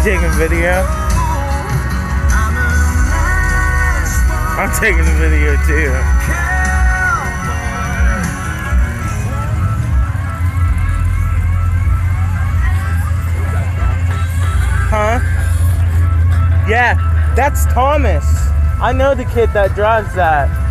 taking video? I'm taking a video too. Huh? Yeah, that's Thomas. I know the kid that drives that.